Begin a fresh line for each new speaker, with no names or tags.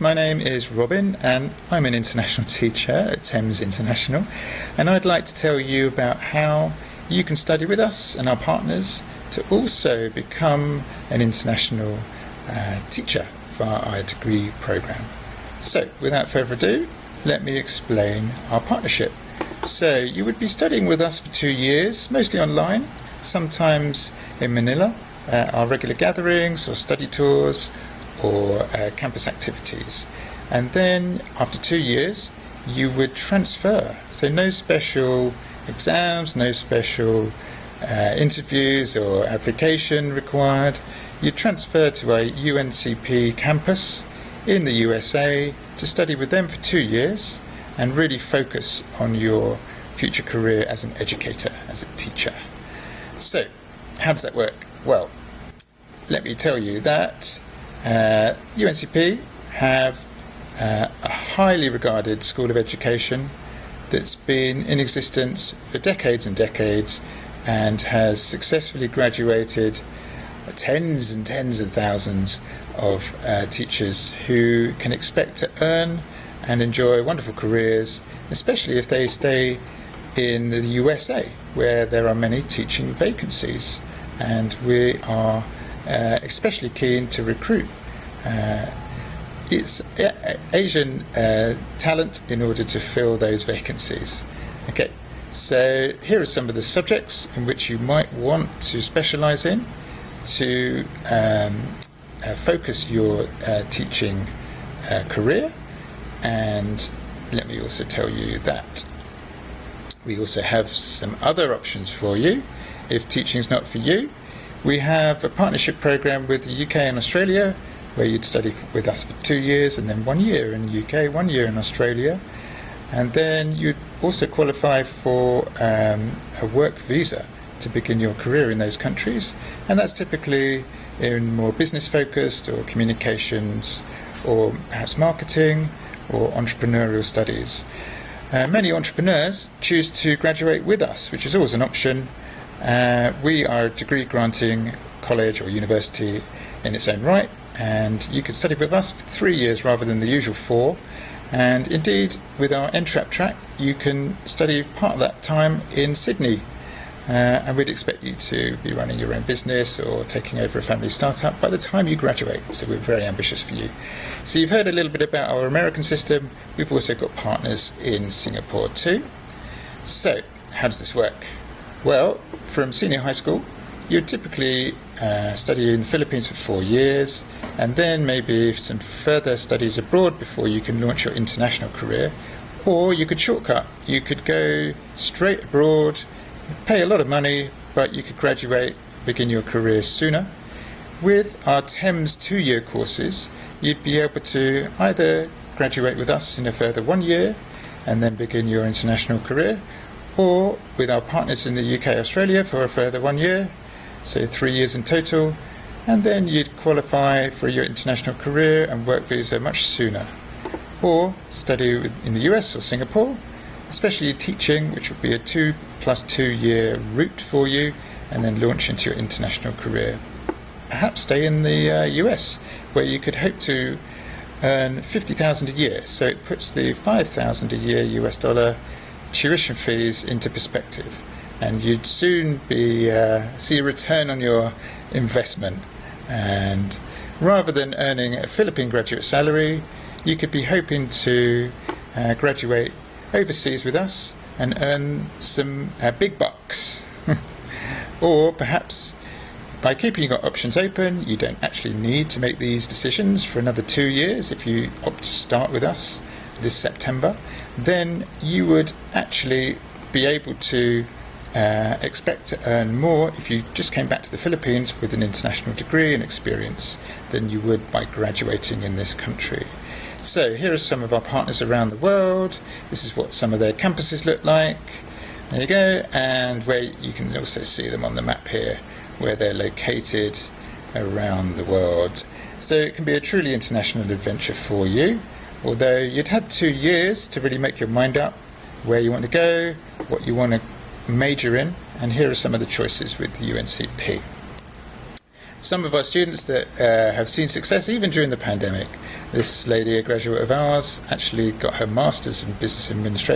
My name is Robin and I'm an international teacher at Thames International, and I'd like to tell you about how you can study with us and our partners to also become an international teacher via our degree program. So without further ado, let me explain our partnership. So you would be studying with us for 2 years, mostly online, sometimes in Manila, our regular gatherings or study tours or campus activities. And then after 2 years you would transfer, so no special exams, no special interviews or application required. You transfer to a UNCP campus in the USA to study with them for 2 years and really focus on your future career as an educator, as a teacher. So how does that work? Well, let me tell you that UNCP have a highly regarded school of education that's been in existence for decades and decades and has successfully graduated tens and tens of thousands of teachers who can expect to earn and enjoy wonderful careers, especially if they stay in the USA, where there are many teaching vacancies, and we are especially keen to recruit Asian talent in order to fill those vacancies. Okay, so here are some of the subjects in which you might want to specialise in to focus your teaching career. And let me also tell you that we also have some other options for you if teaching is not for you. We have a partnership program with the UK and Australia, where you'd study with us for 2 years and then 1 year in the UK, 1 year in Australia. And then you'd also qualify for a work visa to begin your career in those countries. And that's typically in more business focused or communications or perhaps marketing or entrepreneurial studies. Many entrepreneurs choose to graduate with us, which is always an option. We are a degree granting college or university in its own right, and you can study with us for 3 years rather than the usual 4. And indeed, with our NTRAP track, you can study part of that time in Sydney. And we'd expect you to be running your own business or taking over a family startup by the time you graduate. So we're very ambitious for you. So you've heard a little bit about our American system. We've also got partners in Singapore too. So how does this work? Well, from senior high school, you'd typically study in the Philippines for 4 years, and then maybe some further studies abroad before you can launch your international career. Or you could shortcut. You could go straight abroad, pay a lot of money, but you could graduate, begin your career sooner. With our Thames 2-year courses, you'd be able to either graduate with us in a further 1 year and then begin your international career, or with our partners in the UK, Australia for a further 1 year, so 3 years in total, and then you'd qualify for your international career and work visa much sooner. Or study in the US or Singapore, especially teaching, which would be a 2+2 year route for you, and then launch into your international career. Perhaps stay in the US, where you could hope to earn $50,000 a year, so it puts the $5,000 a year US dollar tuition fees into perspective, and you'd soon be see a return on your investment. And rather than earning a Philippine graduate salary, you could be hoping to graduate overseas with us and earn some big bucks. Or perhaps by keeping your options open, you don't actually need to make these decisions for another 2 years. If you opt to start with us this September, then you would actually be able to expect to earn more if you just came back to the Philippines with an international degree and experience than you would by graduating in this country. So here are some of our partners around the world. This is what some of their campuses look like. There you go, and where you can also see them on the map here, where they're located around the world. So it can be a truly international adventure for you, although you'd have 2 years to really make your mind up where you want to go, what you want to major in, and here are some of the choices with UNCP. some of our students that have seen success even during the pandemic. This lady, a graduate of ours, actually got her master's in business administration